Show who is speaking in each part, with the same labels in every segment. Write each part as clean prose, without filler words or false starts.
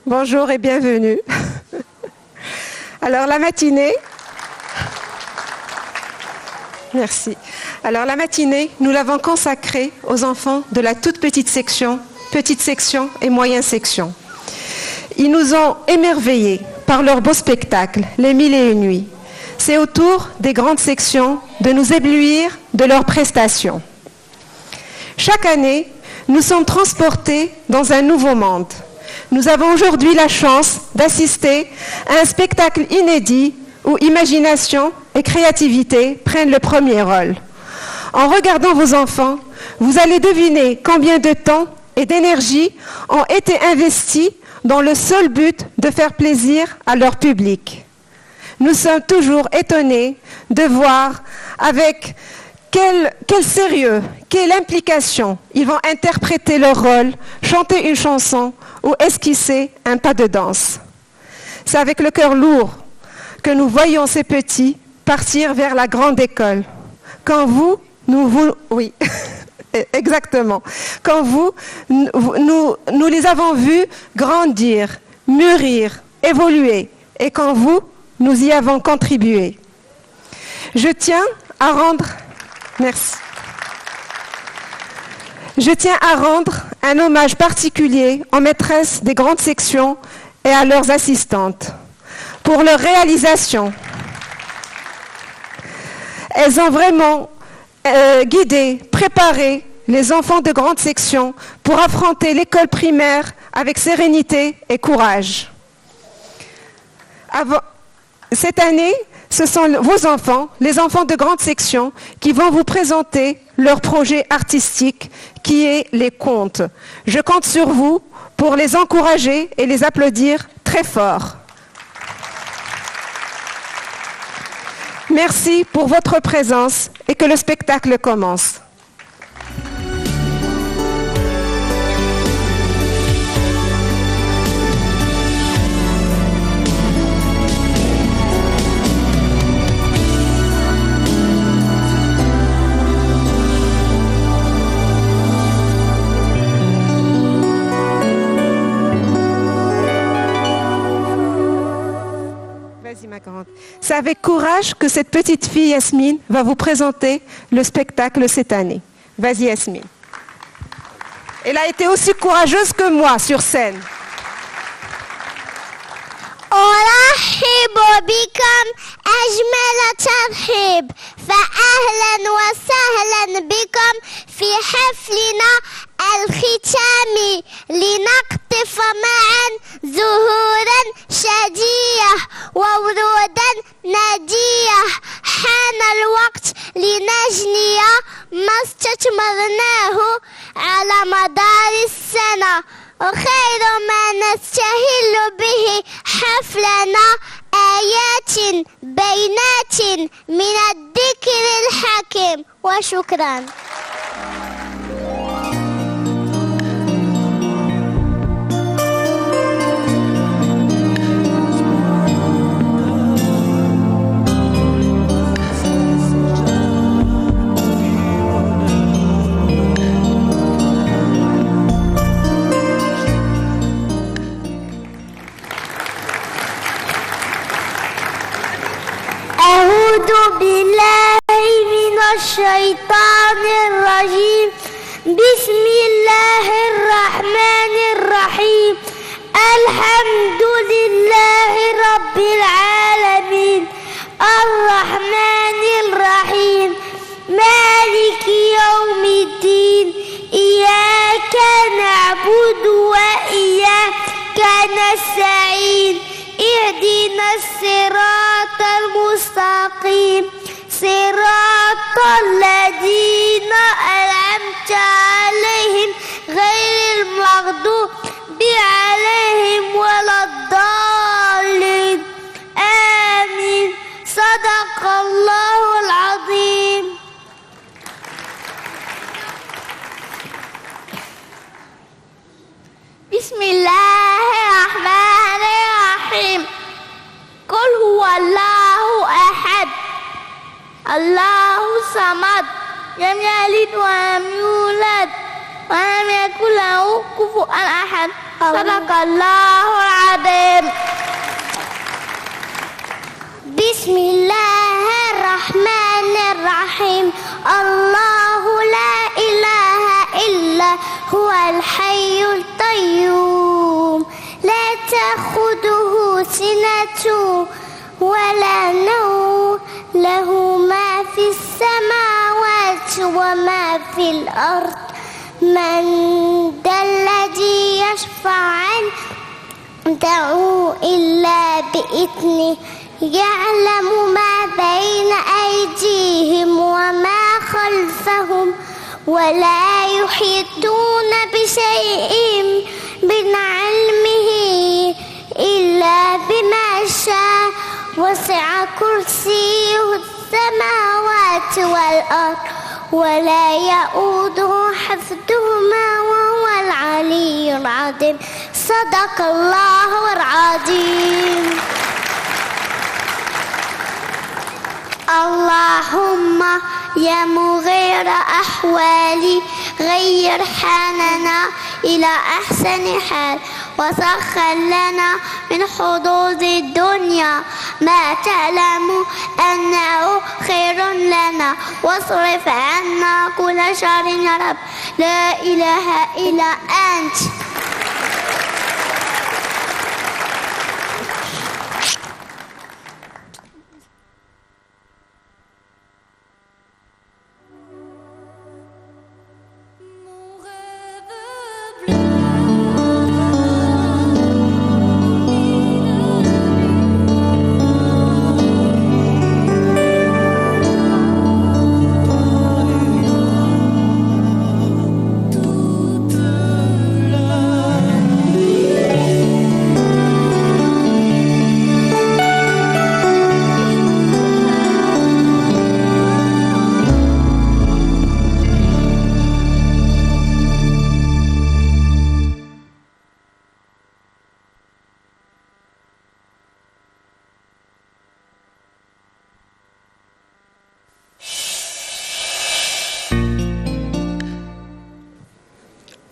Speaker 1: Bonjour et bienvenue. Alors la matinée, merci. Alors la matinée, nous l'avons consacrée aux enfants de la toute petite section et moyenne section. Ils nous ont émerveillés par leur beau spectacle, les 1001 nuits. C'est au tour des grandes sections de nous éblouir de leurs prestations. Chaque année, nous sommes transportés dans un nouveau monde. Nous avons aujourd'hui la chance d'assister à un spectacle inédit où imagination et créativité prennent le premier rôle. En regardant vos enfants, vous allez deviner combien de temps et d'énergie ont été investis dans le seul but de faire plaisir à leur public. Nous sommes toujours étonnés de voir avec quel sérieux, quelle implication ils vont interpréter leur rôle, chanter une chanson ou esquisser un pas de danse. C'est avec le cœur lourd que nous voyons ces petits partir vers la grande école. Oui, exactement. Quand nous les avons vus grandir, mûrir, évoluer, et quand nous y avons contribué. Je tiens à rendre un hommage particulier aux maîtresses des grandes sections et à leurs assistantes pour leur réalisation. Elles ont vraiment guidé, préparé les enfants de grande section pour affronter l'école primaire avec sérénité et courage. Cette année, ce sont vos enfants, les enfants de grande section, qui vont vous présenter leur projet artistique qui est les contes. Je compte sur vous pour les encourager et les applaudir très fort. Merci pour votre présence et que le spectacle commence. C'est avec courage que cette petite fille Yasmine va vous présenter le spectacle cette année. Vas-y Yasmine. Elle a été aussi courageuse que moi sur scène.
Speaker 2: أرحب بكم أجمل ترحيب فأهلا وسهلا بكم في حفلنا الختامي لنقطف معا زهورا شادية وورودا نادية حان الوقت لنجني ما استثمرناه على مدار السنة وخير ما نستهل به حفلنا آيات بينات من الذكر الحكيم وشكرا. أعوذ بالله من الشيطان الرجيم بسم الله الرحمن الرحيم الحمد لله رب العالمين الرحمن الرحيم مالك يوم الدين إياك نعبد وإياك نستعين اهدنا الصراط المستقيم صراط الذين أنعمت عليهم غير المغضوب عليهم ولا الضالين آمين صدق الله العظيم. بسم الله الرحمن الرحيم قل هو الله أحد الله الصمد لم يلد ولم يولد ولم يكن يكن له كفوا أحد صدق الله العظيم. بسم الله الرحمن الرحيم. الله لا إله إلا هو الحي القيوم لا تأخذه سنة ولا نوم له ما في السماوات وما في الأرض. من ذا الذي يشفع عنده إلا بإذنه يعلم ما بين أيديهم وما خلفهم ولا يحيطون بشيء من علمه إلا بما شاء وسع كرسيه السماوات والأرض ولا يؤوده حفظهما وهو العلي العظيم. صدق الله العظيم. اللهم يا مغير أحوالي غير حالنا إلى أحسن حال وسخر لنا من حظوظ الدنيا ما تعلم أنه خير لنا واصرف عنا كل شر يا رب لا إله إلا أنت.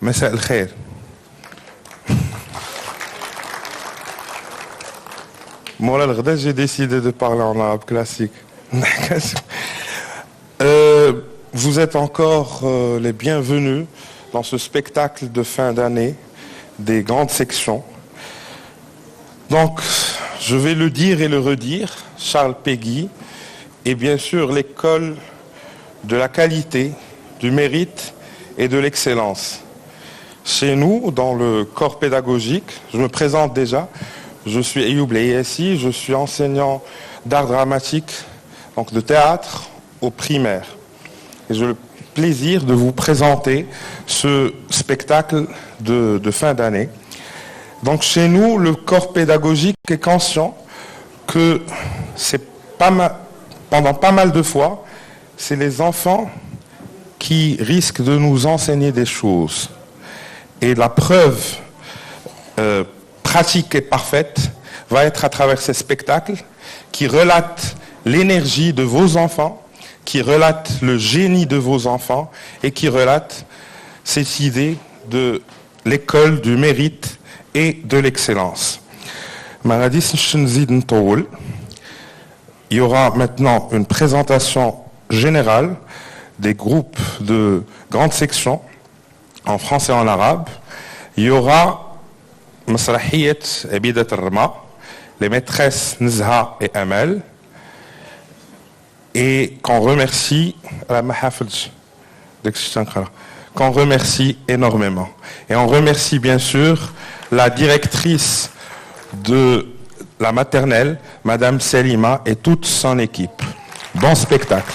Speaker 3: مساء الخير. Moi, là, j'ai décidé de parler en arabe classique. Vous êtes encore les bienvenus dans ce spectacle de fin d'année des grandes sections. Donc, je vais le dire et le redire, Charles Péguy est bien sûr l'école de la qualité, du mérite et de l'excellence. Chez nous, dans le corps pédagogique, je me présente déjà, je suis Ayoub Leyessi, je suis enseignant d'art dramatique, donc de théâtre au primaire. Et j'ai le plaisir de vous présenter ce spectacle de fin d'année. Donc chez nous, le corps pédagogique est conscient que pendant pas mal de fois, c'est les enfants qui risquent de nous enseigner des choses. Et la preuve pratique et parfaite va être à travers ces spectacles qui relatent l'énergie de vos enfants, qui relatent le génie de vos enfants et qui relatent cette idée de l'école du mérite et de l'excellence. Il y aura maintenant une présentation générale des groupes de grandes sections en français et en arabe. Il y aura Masrahiyat Abidat al-Rama, les maîtresses Nzha et Amal, et qu'on remercie qu'on remercie énormément. Et on remercie bien sûr la directrice de la maternelle, Madame Selima, et toute son équipe. Bon spectacle.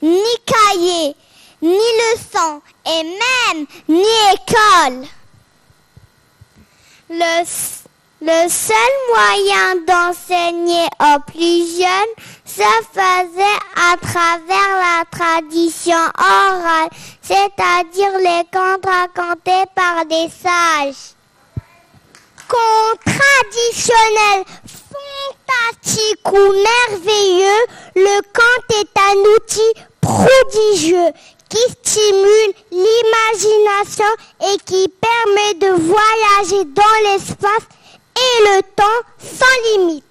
Speaker 2: ni cahier, ni leçon, et même ni école. Le seul moyen d'enseigner aux plus jeunes se faisait à travers la tradition orale, c'est-à-dire les contes racontés par des sages. Contes traditionnels, fantastiques ou merveilleux, le conte est un outil prodigieux qui stimule l'imagination et qui permet de voyager dans l'espace et le temps sans limite.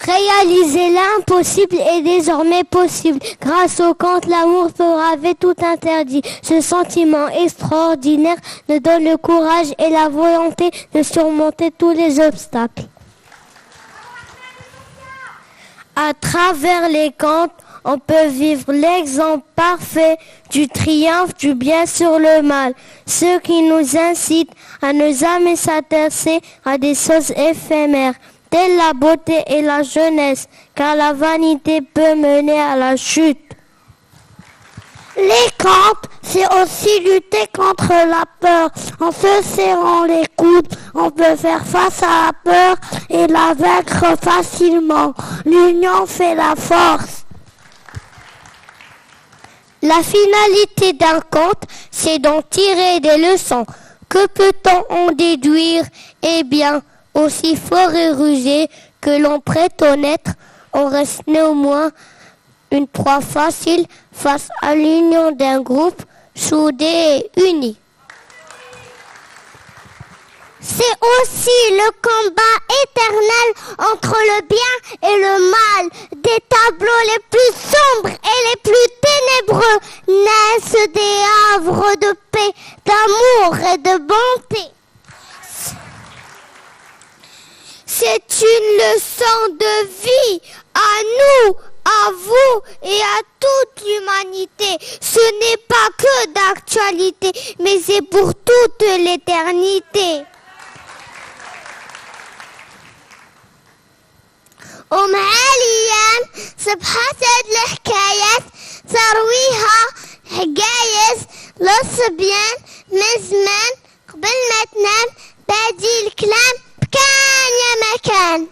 Speaker 4: Réaliser l'impossible est désormais possible. Grâce au conte, l'amour peut braver tout interdit. Ce sentiment extraordinaire nous donne le courage et la volonté de surmonter tous les obstacles. À travers les contes, on peut vivre l'exemple parfait du triomphe du bien sur le mal, ce qui nous incite à ne jamais s'intéresser à des choses éphémères, telles la beauté et la jeunesse, car la vanité peut mener à la chute.
Speaker 2: Les contes, c'est aussi lutter contre la peur. En se serrant les coudes, on peut faire face à la peur et la vaincre facilement. L'union fait la force.
Speaker 4: La finalité d'un conte, c'est d'en tirer des leçons. Que peut-on en déduire? Eh bien, aussi fort et rusé que l'on prétend être, on reste néanmoins une proie facile face à l'union d'un groupe soudé et uni.
Speaker 2: C'est aussi le combat éternel entre le bien et le mal. Des tableaux les plus sombres et les plus ténébreux naissent des havres de paix, d'amour et de bonté. C'est une leçon de vie à nous, à vous et à toute l'humanité. Ce n'est pas que d'actualité, mais c'est pour toute l'éternité. ومع الأيام سبحت الحكايات ترويها حكايات للصبيان من زمان قبل ما تنام بادي الكلام بكان يا مكان.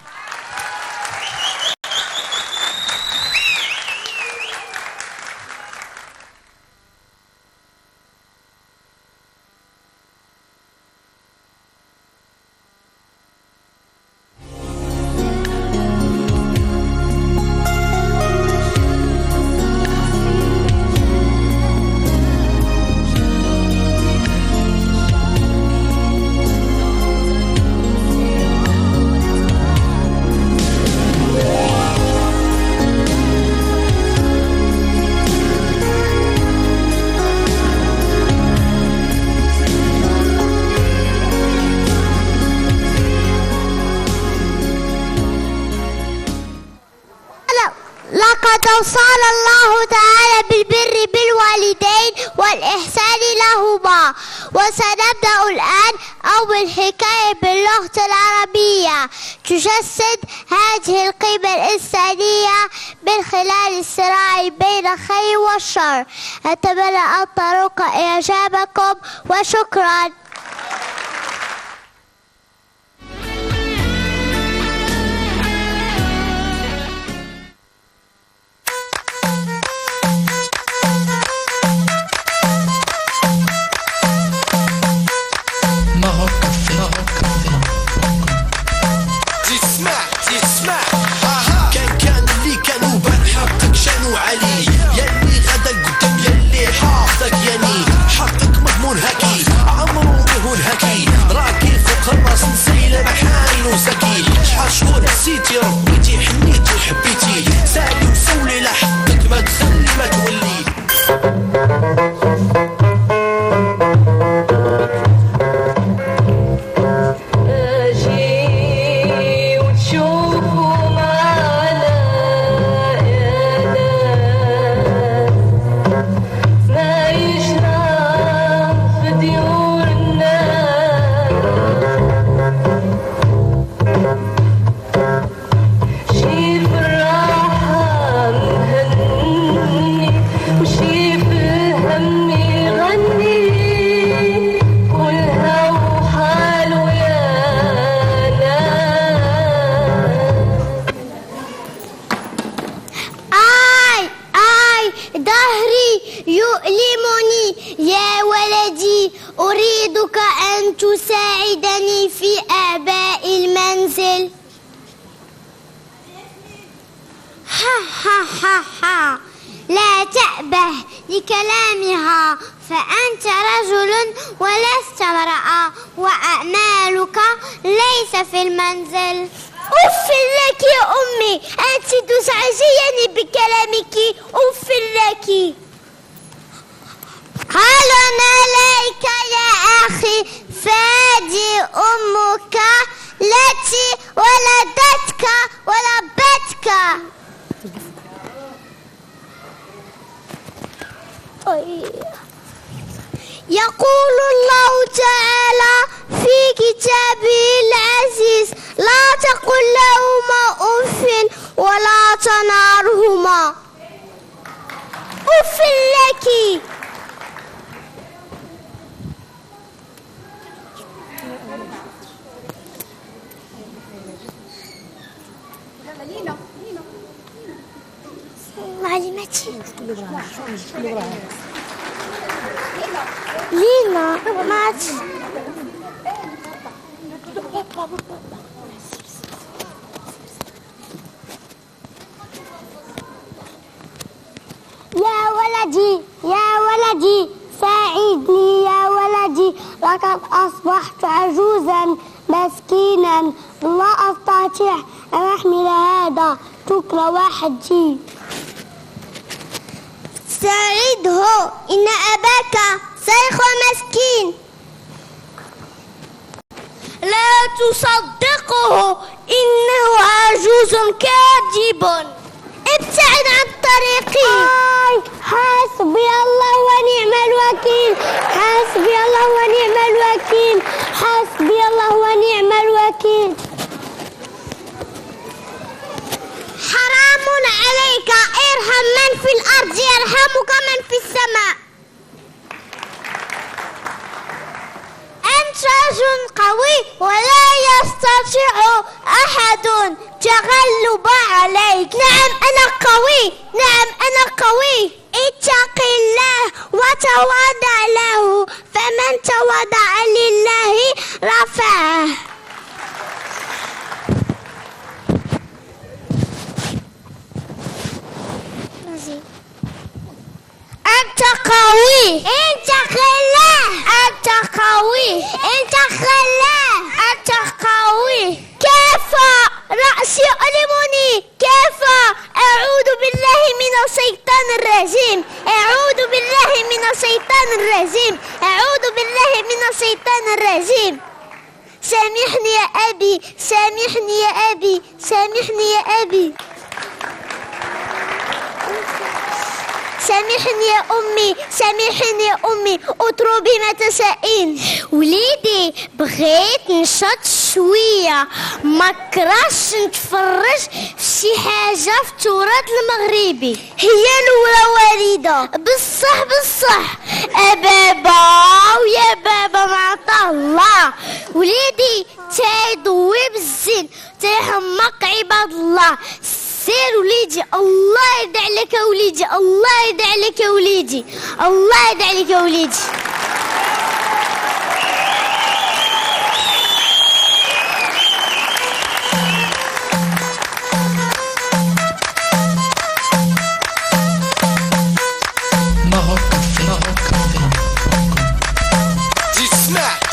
Speaker 2: لقد أوصانا الله تعالى بالبر بالوالدين والإحسان لهما. وسنبدأ الآن أول حكاية باللغة العربية تجسد هذه القيمة الإنسانية من خلال الصراع بين الخير والشر. أتمنى أن تروق إعجابكم وشكرا.
Speaker 5: علي يلي غدا قدام يلي حافظك ياني حقك مضمون هكي عمرو
Speaker 2: ظهري يؤلمني يا ولدي أريدك أن تساعدني في أعباء المنزل. ها لا تأبه لكلامها فأنت رجل ولست امرأة وأعمالك ليس في المنزل. أف لك يا أمي أنت تزعجيني بكلامك أف لك. هل عليك يا أخي فادي أمك التي ولدتك وربتك. يقول الله تعالى في كتابه العزيز لا تقل لهما أف ولا تنهرهما. أف لك. معلمتي لينا مات. يا ولدي ساعدني يا ولدي لقد أصبحت عجوزا مسكينا لا أستطيع أن أحمل هذا شكر وحدي. ساعده إن أباك شيخ مسكين. لا تصدقه إنه عجوز كاذب. ابتعد عن طريقي. حسبي الله ونعم الوكيل. حسبي الله ونعم الوكيل. حسبي الله ونعم الوكيل. حرام عليك ارحم من في الأرض يرحمك من في السماء. أنت رجل قوي ولا يستطيع أحد تغلب عليك. نعم أنا قوي. نعم أنا قوي. اتق الله وتواضع له فمن تواضع لله رفعه. أنت قوي. اتق الله. أنت قوي. اتق الله. أنت قوي. كيف رأسي يؤلمني؟ كيف؟ أعوذ بالله من الشيطان الرجيم. أعوذ بالله من الشيطان الرجيم. أعوذ بالله من الشيطان الرجيم. سامحني يا أبي. سامحني يا أبي. سامحني يا أبي. سامحني يا أمي. سامحني يا أمي. اطلبي ما تشائين. وليدي بغيت نشط شوية ما كرهش نتفرج في شي حاجة في التراث المغربي. هي الأولى وليدة بصح بابا ويا بابا معطى الله. وليدي تيضوي بالزين تيحمق عباد الله. سير وليدي الله يرضى عليك يا وليدي. الله يرضى عليك يا وليدي. الله يرضى عليك يا وليدي.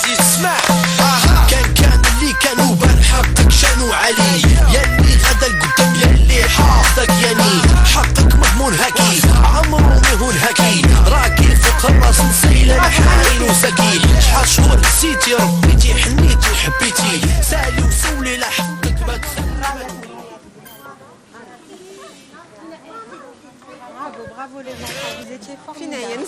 Speaker 5: تسمع كان اللي كانوا بنحطك شانو علي يلي غدا القدام يلي حاطك ياني حطك مضمون هكي عمرو مهون هكي راكي فوق الراس نسيل حنين وسكي شحال شهور نسيتي ربيتي حنيتي وحبيتي سالي وسولي لحقك بك.
Speaker 1: Bravo les enfants, vous étiez formidables.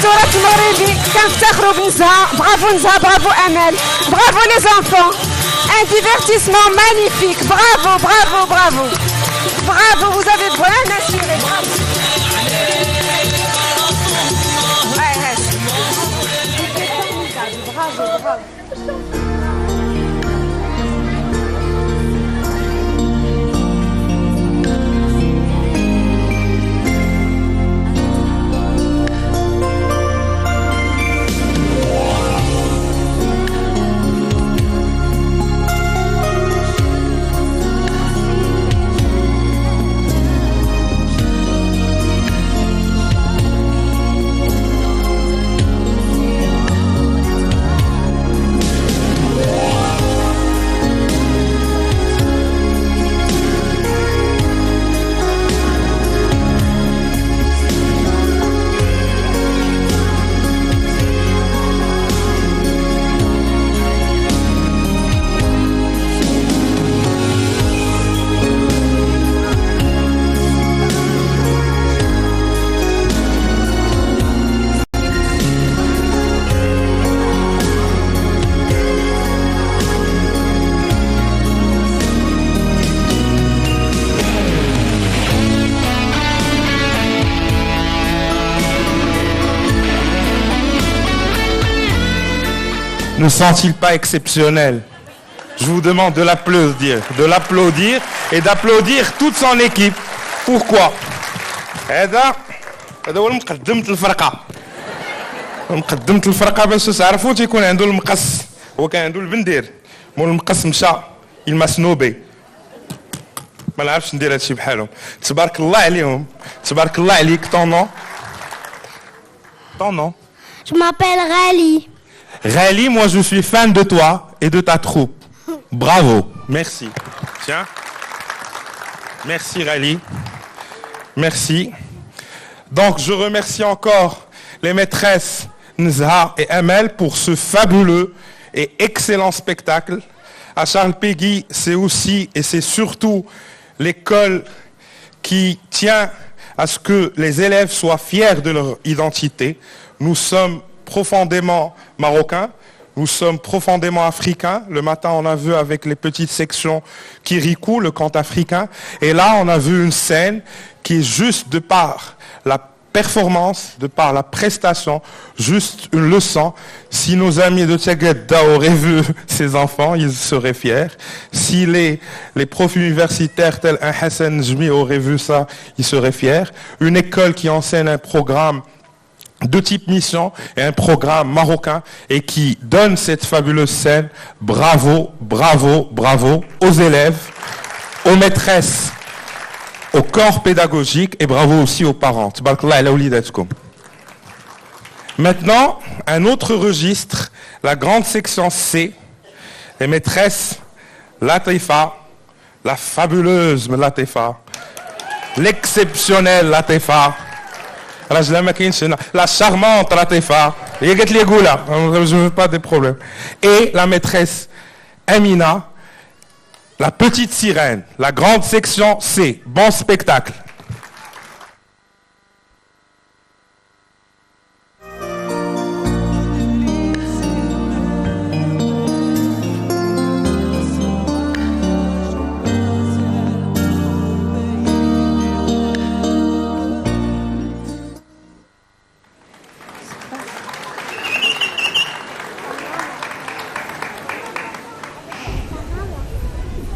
Speaker 1: صورة المغربي كنفتخروا بنزهة. برافو نزهة، برافو أمل، برافو les enfants. Un divertissement magnifique. Bravo, bravo, bravo. Bravo, vous avez bien assuré. Bravo. Ouais, reste. Bravo, bravo.
Speaker 3: Ne sont-ils pas exceptionnels? Je vous demande de l'applaudir et d'applaudir toute son équipe. Pourquoi? هذا هو مقدمة الفرقة. مقدمة الفرقة باش تعرفوا تيكون عنده المقص. هو كان عنده البندير. مول المقص مشى il m'a snobé. ما نعرفش ندير هادشي بحالهم. تبارك الله عليهم. تبارك الله عليك. Ton nom? Ton nom?
Speaker 2: Je m'appelle Rally.
Speaker 3: Rally, moi je suis fan de toi et de ta troupe. Bravo. Merci. Tiens. Merci Rally. Merci. Donc je remercie encore les maîtresses Nzha et Amel pour ce fabuleux et excellent spectacle. À Charles Péguy, c'est aussi et c'est surtout l'école qui tient à ce que les élèves soient fiers de leur identité. Nous sommes profondément marocains, nous sommes profondément africains. Le matin, on a vu avec les petites sections Kirikou, le conte africain. Et là, on a vu une scène qui est juste de par la performance, de par la prestation, juste une leçon. Si nos amis de Tchagada auraient vu ces enfants, ils seraient fiers. Si les profs universitaires tels un Hassan Jmi auraient vu ça, ils seraient fiers. Une école qui enseigne un programme de type mission et un programme marocain et qui donne cette fabuleuse scène. Bravo, bravo, bravo aux élèves, aux maîtresses, au corps pédagogique et bravo aussi aux parents. Maintenant, un autre registre, la grande section C, les maîtresses Latifa, la fabuleuse Latifa, l'exceptionnelle Latifa, la charmante Latifa, je ne veux pas de problème. Et la maîtresse Amina, la petite sirène, la grande section C. Bon spectacle.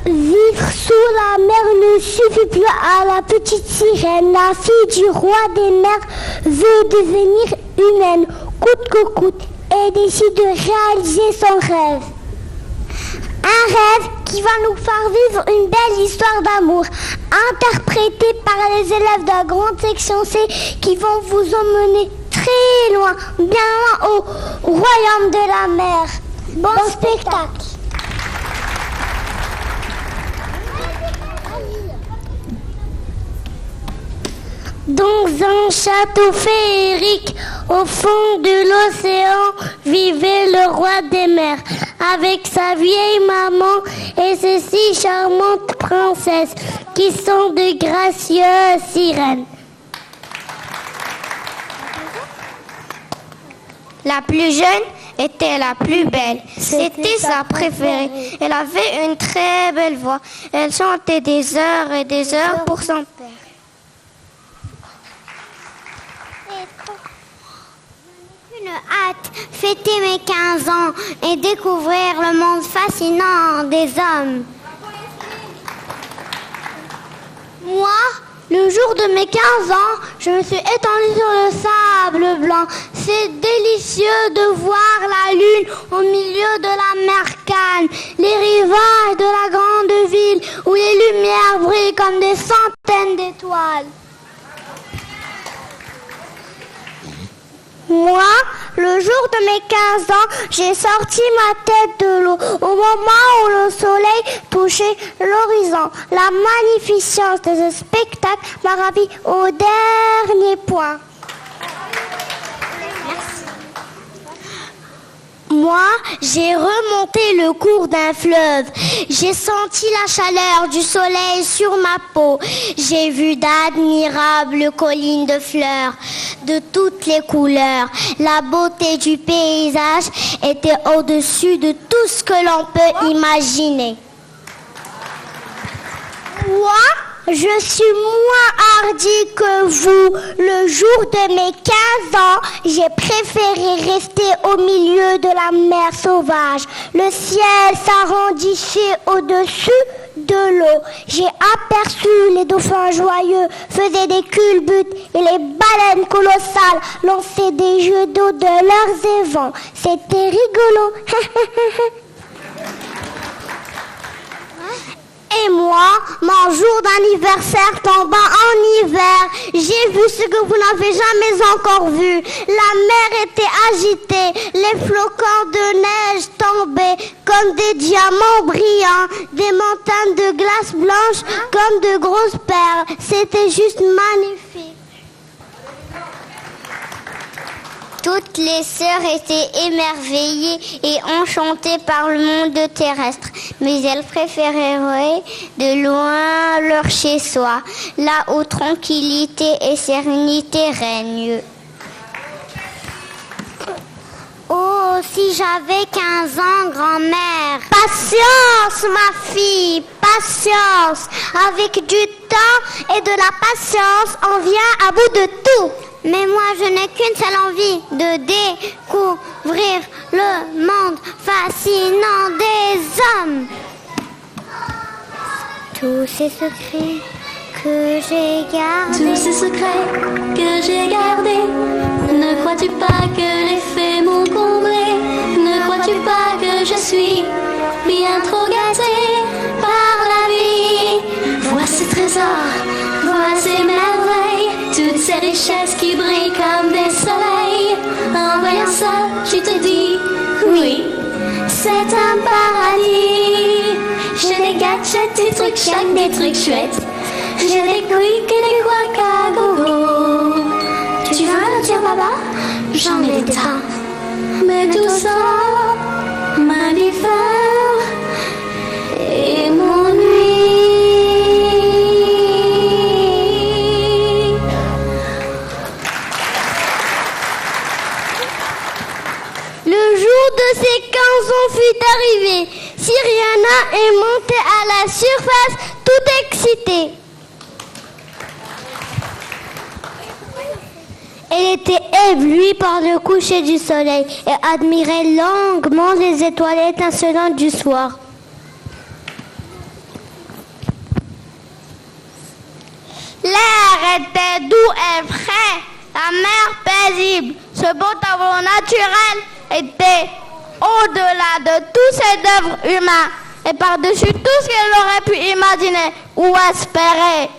Speaker 2: Vivre sous la mer ne suffit plus à la petite sirène. La fille du roi des mers veut devenir humaine, coûte que coûte, et décide de réaliser son rêve. Un rêve qui va nous faire vivre une belle histoire d'amour, interprétée par les élèves de la grande section C qui vont vous emmener très loin, bien loin au royaume de la mer. Bon spectacle. Dans un château féerique, au fond de l'océan, vivait le roi des mers, avec sa vieille maman et ses 6 charmantes princesses, qui sont de gracieuses sirènes.
Speaker 4: La plus jeune était la plus belle. C'était sa préférée. Elle avait une très belle voix. Elle chantait des heures et des heures pour son père.
Speaker 2: Une hâte, fêter mes 15 ans et découvrir le monde fascinant des hommes.
Speaker 4: Moi, le jour de mes 15 ans, je me suis étendue sur le sable blanc. C'est délicieux de voir la lune au milieu de la mer calme, les rivages de la grande ville où les lumières brillent comme des centaines d'étoiles. Moi, le jour de mes 15 ans, j'ai sorti ma tête de l'eau au moment où le soleil touchait l'horizon. La magnificence de ce spectacle m'a ravi au dernier point. Moi, j'ai remonté le cours d'un fleuve. J'ai senti la chaleur du soleil sur ma peau. J'ai vu d'admirables collines de fleurs, de toutes les couleurs. La beauté du paysage était au-dessus de tout ce que l'on peut imaginer. Moi, je suis moins hardie que vous. Le jour de mes 15 ans, j'ai préféré rester au milieu de la mer sauvage. Le ciel s'arrondissait au-dessus de l'eau. J'ai aperçu les dauphins joyeux, faisaient des culbutes et les baleines colossales lançaient des jeux d'eau de leurs évents. C'était rigolo. Et moi, mon jour d'anniversaire tomba en hiver. J'ai vu ce que vous n'avez jamais encore vu. La mer était agitée, les flocons de neige tombaient comme des diamants brillants, des montagnes de glace blanche comme de grosses perles. C'était juste magnifique. Toutes les sœurs étaient émerveillées et enchantées par le monde terrestre, mais elles préféreraient de loin leur chez-soi, là où tranquillité et sérénité règnent.
Speaker 2: Oh, si j'avais 15 ans, grand-mère.
Speaker 4: Patience, ma fille, patience. Avec du temps et de la patience, on vient à bout de tout.
Speaker 2: Mais moi, je n'ai qu'une seule envie, de découvrir le monde fascinant des hommes. Tous ces secrets que j'ai gardés.
Speaker 6: Tous ces secrets que j'ai gardés. Ne crois-tu pas que les faits m'ont comblé? Ne crois-tu pas que je suis bien trop gâtée par la vie? Vois ces trésors, vois ces merveilles, toutes ces richesses qui brillent comme des soleils. En voyant ça, tu te dis, oui, c'est un paradis. J'ai des gadgets, des trucs chouettes, des trucs chouettes. J'ai des couilles et des couacs à gogo. Tu veux le dire, papa? J'en ai des tas. Mais tout ça m'indiffère et m'ennuie.
Speaker 4: Le jour de ses 15 ans fut arrivé. Syriana est montée à la surface, toute excitée. Elle était éblouie par le coucher du soleil et admirait longuement les étoiles étincelantes du soir. L'air était doux et frais, la mer paisible. Ce beau tableau naturel était au-delà de tous ces œuvres humains et par-dessus tout ce qu'elle aurait pu imaginer ou espérer.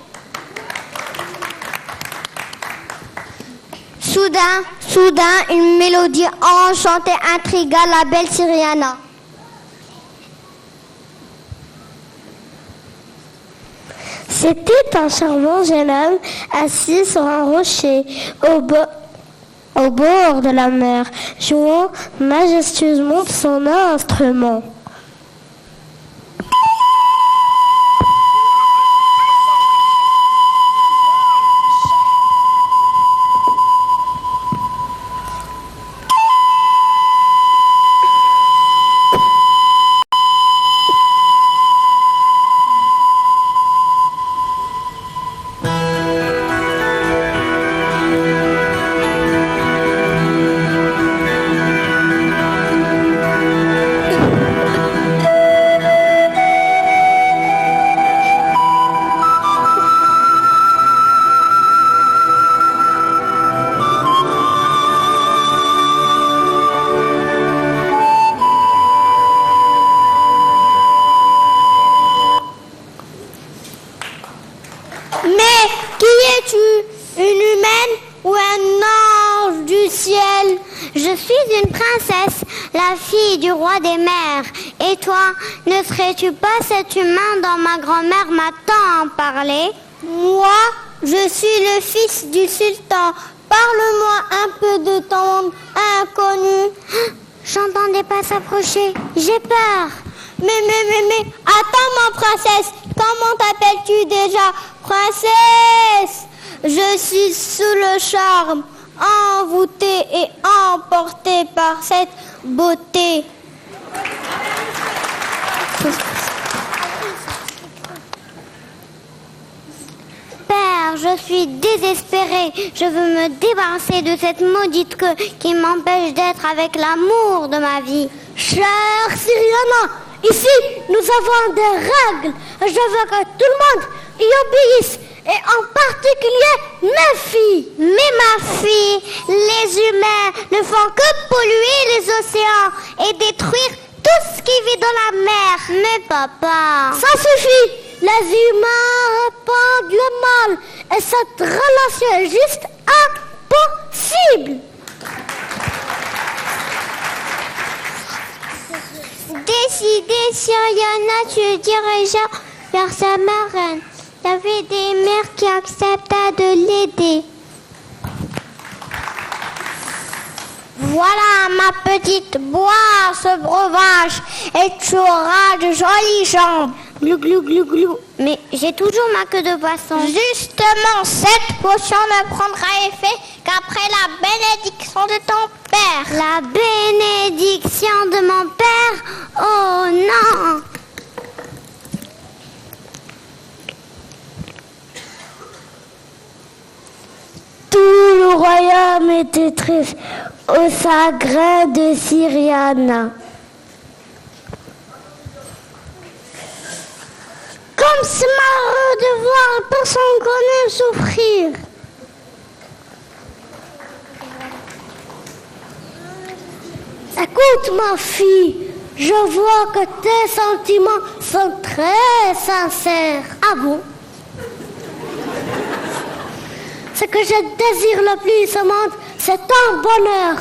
Speaker 4: Soudain, une mélodie enchantée intrigua la belle Syriana. C'était un charmant jeune homme assis sur un rocher au bord de la mer, jouant majestueusement de son instrument.
Speaker 2: la fille du roi des mers. Et toi, ne serais-tu pas cet humain dont ma grand-mère m'a tant parlé?
Speaker 4: Moi, je suis le fils du sultan. Parle-moi un peu de ton inconnu.
Speaker 2: J'entendais pas s'approcher. J'ai peur.
Speaker 4: Mais, attends ma princesse, comment t'appelles-tu déjà? Princesse, je suis sous le charme, envoûtée et emportée par cette beauté.
Speaker 2: Père, je suis désespérée. Je veux me débarrasser de cette maudite queue qui m'empêche d'être avec l'amour de ma vie.
Speaker 4: Chère Syriana, ici, nous avons des règles. Je veux que tout le monde y obéisse, et en particulier mes filles.
Speaker 2: Mais ma fille, les humains ne font que polluer les océans et détruire tout ce qui vit dans la mer. Mais papa...
Speaker 4: Ça suffit. Les humains répandent le mal, et cette relation est juste impossible.
Speaker 2: Décidé, Syriana se dirigea vers sa marraine. Il y avait des mères qui accepta de l'aider.
Speaker 4: Voilà ma petite, bois ce breuvage et tu auras de jolies jambes.
Speaker 2: Glou, glou, glou, glou. Mais j'ai toujours ma queue de poisson.
Speaker 4: Justement, cette potion ne prendra effet qu'après la bénédiction de ton père.
Speaker 2: La bénédiction de mon père? Oh non!
Speaker 4: Tout le royaume était triste au chagrin de Syriana. Comme c'est malheureux de voir personne qu'on aime souffrir. Écoute ma fille, je vois que tes sentiments sont très sincères.
Speaker 2: Ah bon?
Speaker 4: Ce que je désire le plus au monde, c'est ton bonheur.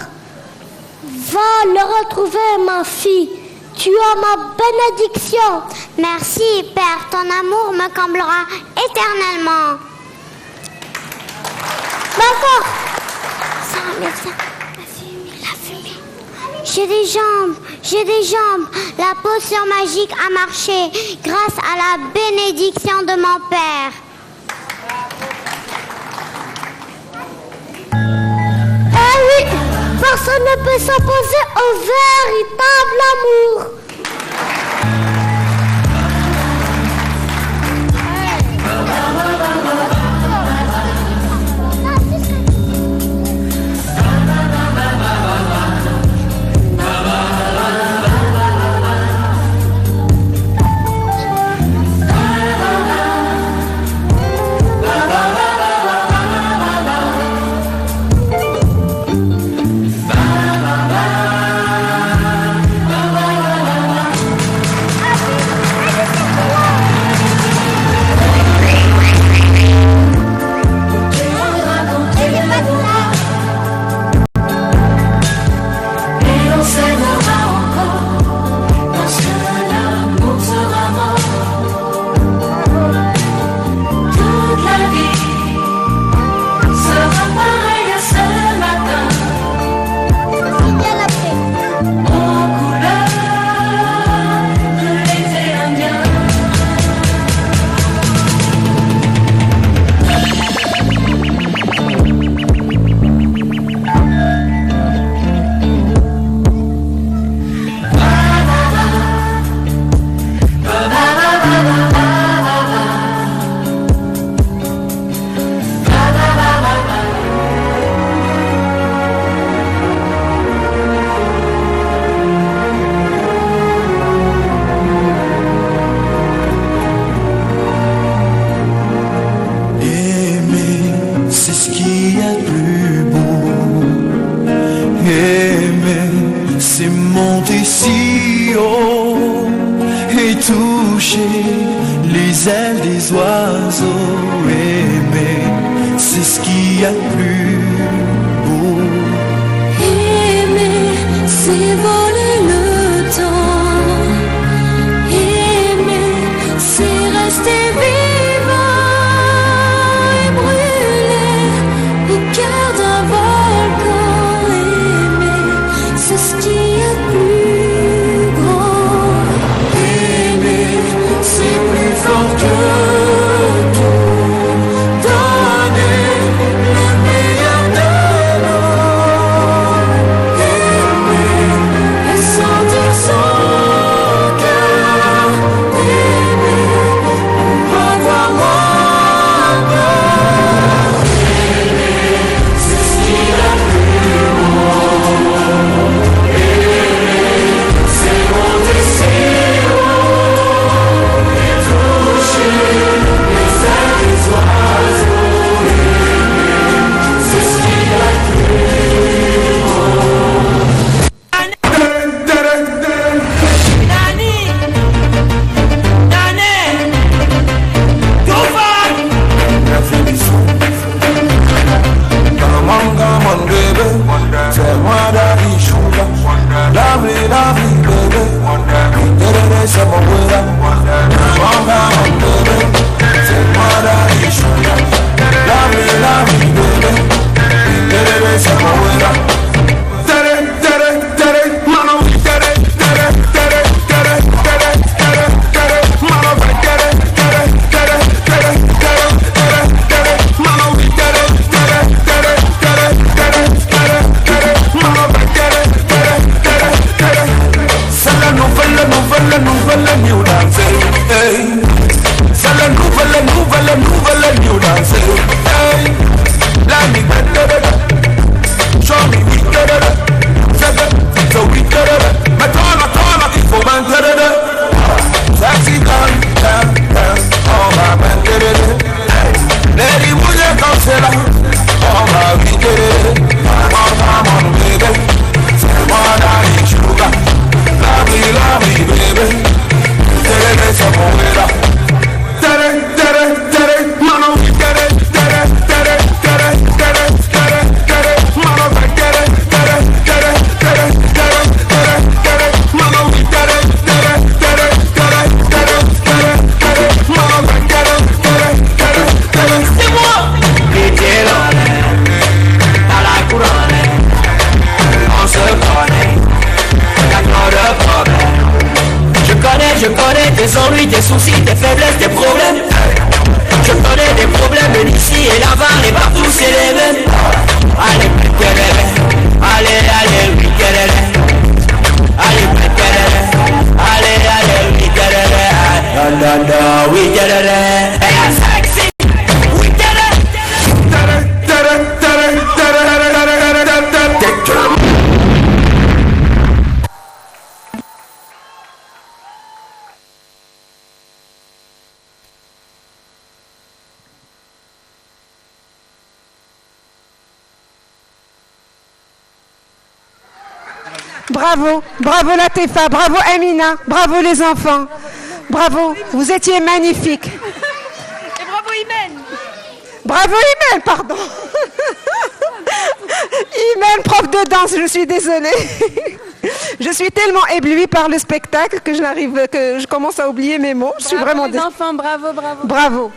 Speaker 4: Va le retrouver, ma fille. Tu as ma bénédiction.
Speaker 2: Merci, Père. Ton amour me comblera éternellement.
Speaker 4: D'accord.
Speaker 2: Ça enlève ça. La fumée. J'ai des jambes. La potion magique a marché grâce à la bénédiction de mon Père.
Speaker 4: Eh oui, personne ne peut s'opposer au véritable amour.
Speaker 7: les ailes des oiseaux aimés, c'est ce qu'il y a de plus beau.
Speaker 6: Aimer, c'est voler.
Speaker 8: tes ennuis, tes soucis, tes faiblesses, tes problèmes. Je connais des problèmes d'ici et là-bas, et partout c'est les mêmes. Allez, allez, allez, oui, allez, allez, oui, we get it. Hey, I'm sexy. We get it.
Speaker 1: Bravo, bravo Latefa, bravo Amina, bravo les enfants, bravo, vous étiez magnifiques.
Speaker 9: Et bravo Imen.
Speaker 1: Bravo Imen, pardon. Imen, prof de danse, je suis désolée. Je suis tellement éblouie par le spectacle que je commence à oublier mes mots. Je suis vraiment
Speaker 9: les enfants, bravo, bravo.
Speaker 1: Bravo.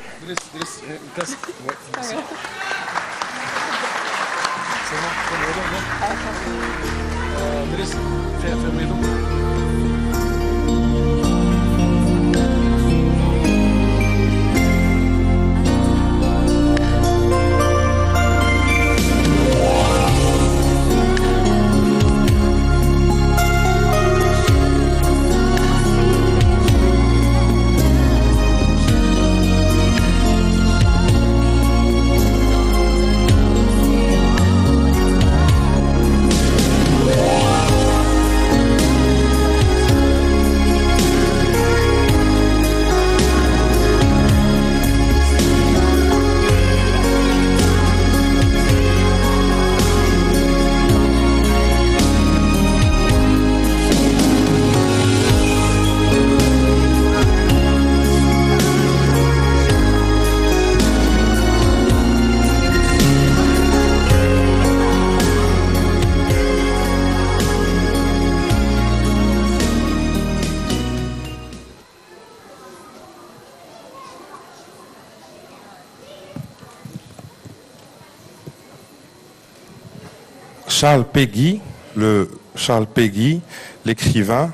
Speaker 3: Charles Péguy, l'écrivain,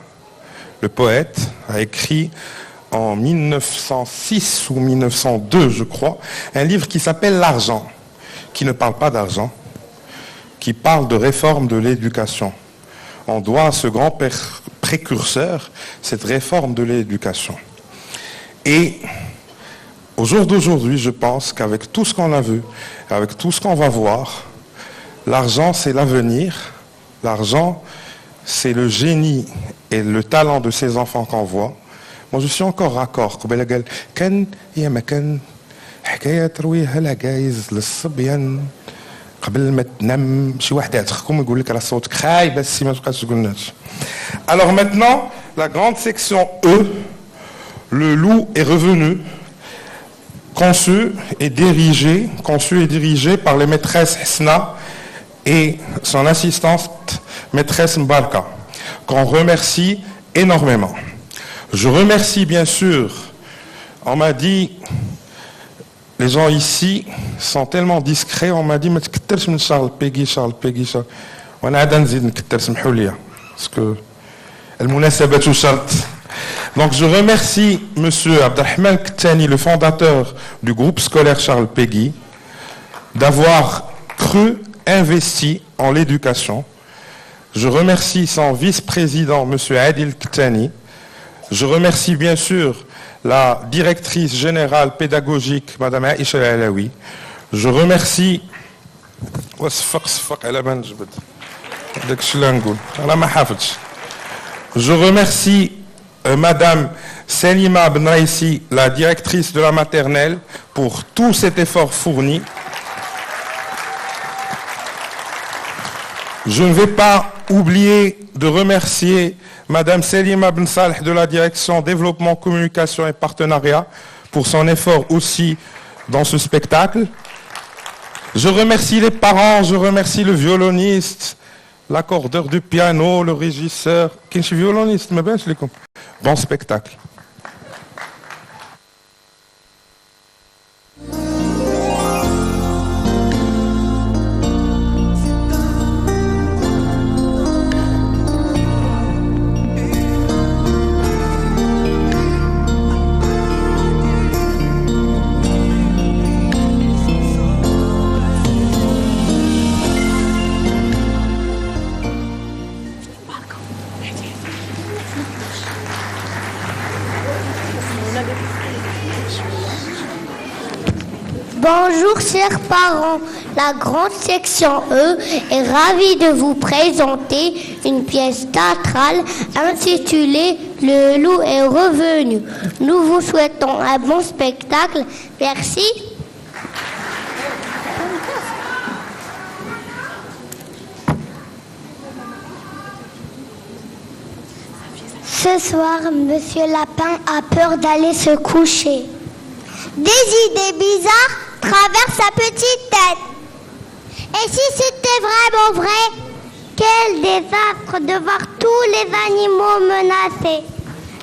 Speaker 3: le poète, a écrit en 1906 ou 1902, je crois, un livre qui s'appelle L'argent, qui ne parle pas d'argent, qui parle de réforme de l'éducation. On doit à ce grand précurseur cette réforme de l'éducation. Et au jour d'aujourd'hui, je pense qu'avec tout ce qu'on a vu, avec tout ce qu'on va voir, l'argent, c'est l'avenir. L'argent, c'est le génie et le talent de ces enfants qu'on voit. Moi, je suis encore raccord. كان هي ما كان حكاية ترويها العجايز للصبيان قبل ما تنام شي واحد يعتقكم يقول لك راه صوتك خايب بس ما تبقاش تقولناش. Alors maintenant, la grande section E, le loup est revenu, conçu et dirigé par les maîtresses Hsna et son assistante maîtresse Mbarka, qu'on remercie énormément. Je remercie bien sûr, on m'a dit, les gens ici sont tellement discrets, on m'a dit, mais تكترش من Charles Péguy. وانا عاد نزيد نكتر سمحوا لي parce que المناسبة شرط. Donc je remercie monsieur Abdelrahman Kettani, le fondateur du groupe scolaire Charles Péguy, d'avoir cru, investi en l'éducation. Je remercie son vice-président, monsieur Adil Kettani. Je remercie bien sûr la directrice générale pédagogique, madame Aïcha Alaoui. Je remercie... Je remercie madame Selima Benraïsi, la directrice de la maternelle, pour tout cet effort fourni. Je ne vais pas oublier de remercier madame Selima Ben Saleh de la direction développement, communication et partenariat pour son effort aussi dans ce spectacle. Je remercie les parents, je remercie le violoniste, l'accordeur du piano, le régisseur. Qui est violoniste, mais bien, je les comprends. Bon spectacle.
Speaker 4: Bonjour chers parents, la grande section E est ravie de vous présenter une pièce théâtrale intitulée Le loup est revenu. Nous vous souhaitons un bon spectacle. Merci. Ce soir, Monsieur Lapin a peur d'aller se coucher.
Speaker 2: Des idées bizarres traversent sa petite tête. Et si c'était vraiment vrai, quel désastre de voir tous les animaux menacés.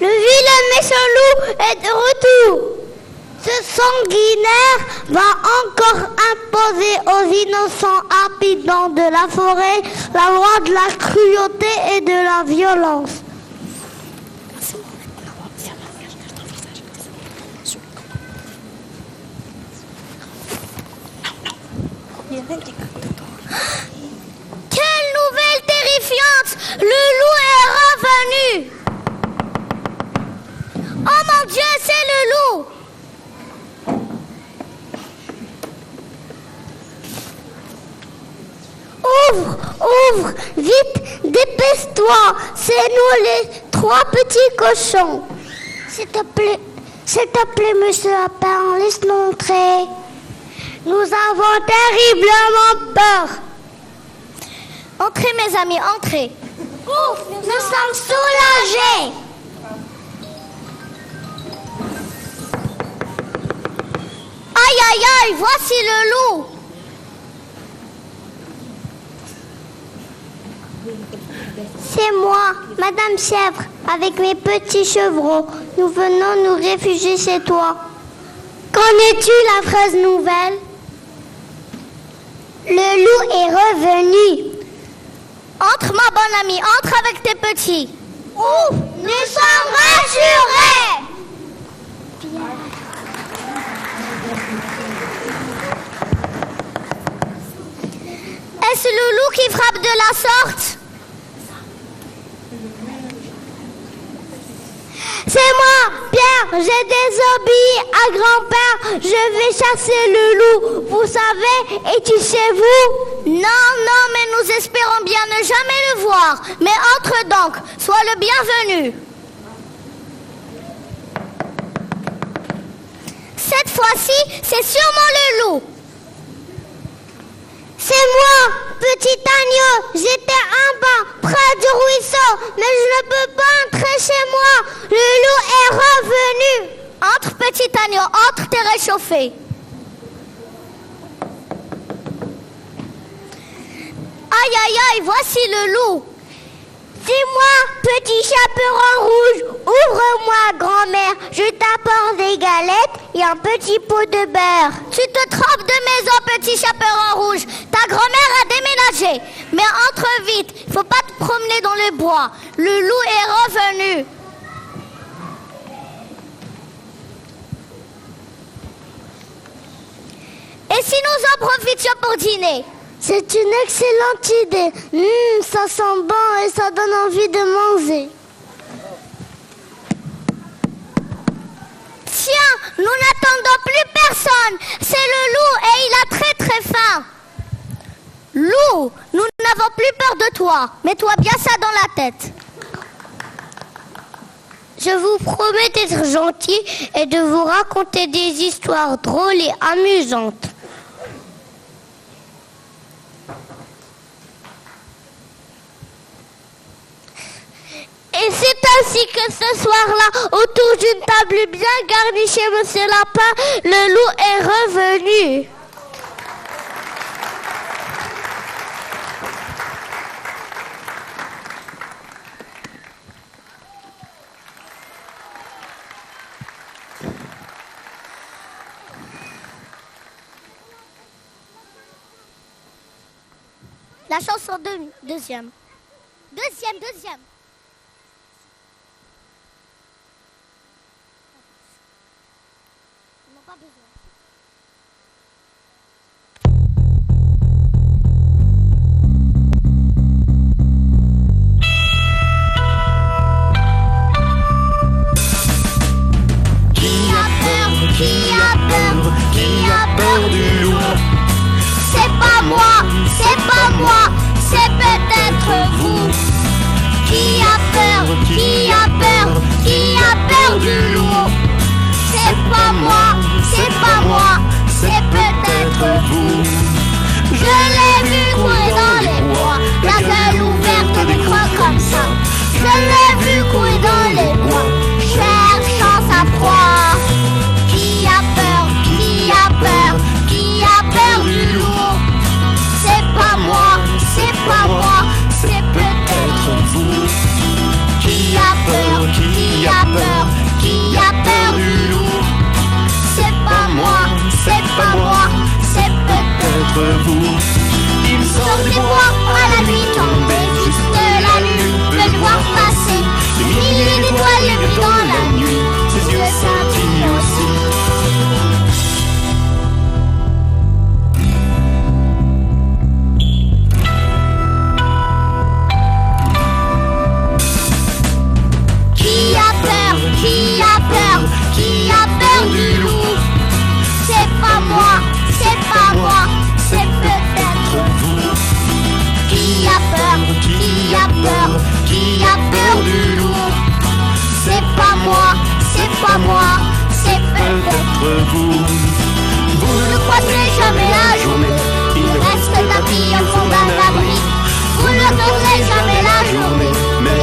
Speaker 2: Le vilain méchant loup est de retour. Ce sanguinaire va encore imposer aux innocents habitants de la forêt la loi de la cruauté et de la violence.
Speaker 4: Quelle nouvelle terrifiante! Le loup est revenu! Oh mon Dieu, c'est le loup! Ouvre, vite, dépêche-toi! C'est nous les 3 petits cochons. S'il te plaît, monsieur Lapin, laisse-nous entrer. Nous avons terriblement peur. Entrez mes amis, entrez. Ouf, nous sommes soulagés. Aïe, aïe, aïe, voici le loup.
Speaker 2: C'est moi, Madame Chèvre, avec mes petits chevrons. Nous venons nous réfugier chez toi.
Speaker 4: Qu'en est-tu, la fraise nouvelle?
Speaker 2: Le loup est revenu.
Speaker 4: Entre ma bonne amie, entre avec tes petits.
Speaker 2: Ouf, nous sommes rassurés.
Speaker 4: Est-ce le loup qui frappe de la sorte?
Speaker 2: C'est moi, Pierre, j'ai désobéi à grand-père. Je vais chasser le loup. Vous savez, es-tu chez vous?
Speaker 4: Non, mais nous espérons bien ne jamais le voir. Mais entre donc, sois le bienvenu. Cette fois-ci, c'est sûrement le loup.
Speaker 2: C'est moi, petit agneau. J'étais en bas, près du ruisseau, mais je ne peux pas entrer chez moi. Le loup est revenu.
Speaker 4: Entre, petit agneau, entre, t'es réchauffé. Aïe, aïe, aïe, voici le loup.
Speaker 2: Dis-moi, petit chaperon rouge, ouvre-moi, grand-mère. Je t'apporte des galettes et un petit pot de beurre.
Speaker 4: Tu te trompes de maison, petit chaperon rouge. Ta grand-mère a déménagé. Mais entre vite, il faut pas te promener dans le bois. Le loup est revenu. Et si nous en profitions pour dîner?
Speaker 2: C'est une excellente idée. Ça sent bon et ça donne envie de manger.
Speaker 4: Tiens, nous n'attendons plus personne. C'est le loup et il a très très faim. Loup, nous n'avons plus peur de toi. Mets-toi bien ça dans la tête. Je vous promets d'être gentil et de vous raconter des histoires drôles et amusantes.
Speaker 2: Et c'est ainsi que ce soir-là, autour d'une table bien garnie chez Monsieur Lapin, le loup est revenu.
Speaker 4: La chanson deuxième. Deuxième. Ils n'ont pas besoin.
Speaker 5: Qui a peur? Qui a peur? Qui a peur?
Speaker 7: peur du loup.
Speaker 2: C'est pas moi, c'est pas moi, c'est peut-être vous. Qui a peur, qui a peur, qui a peur du loup? C'est pas moi, c'est pas moi, c'est peut-être vous. Je l'ai vu courir dans les bois, la gueule ouverte, des crocs comme ça. Je l'ai vu courir dans les bois, cherchant sa proie. Qui a peur, qui a peur, qui a peur du loup? C'est pas moi, c'est pas moi, c'est peut-être vous. Qui a peur, qui a peur, qui a peur du loup? C'est pas moi, c'est pas moi, c'est peut-être vous.
Speaker 7: Il sort
Speaker 2: Sur
Speaker 7: du
Speaker 2: les
Speaker 7: bois
Speaker 2: bois à la nuit tombée, juste la lune peut le voir passer. Des milliers d'étoiles le brillent dans la nuit, ses yeux scintillent aussi. Qui a peur, qui a peur, qui a peur du loup? C'est pas moi, c'est pas moi, c'est peut-être vous. Qui a peur, qui a peur, qui a peur du loup? C'est pas moi, c'est pas moi, c'est peut-être vous. Vous ne croiserez jamais la journée, il reste tapis au fond d'un abri. Vous ne verrez jamais la journée, mais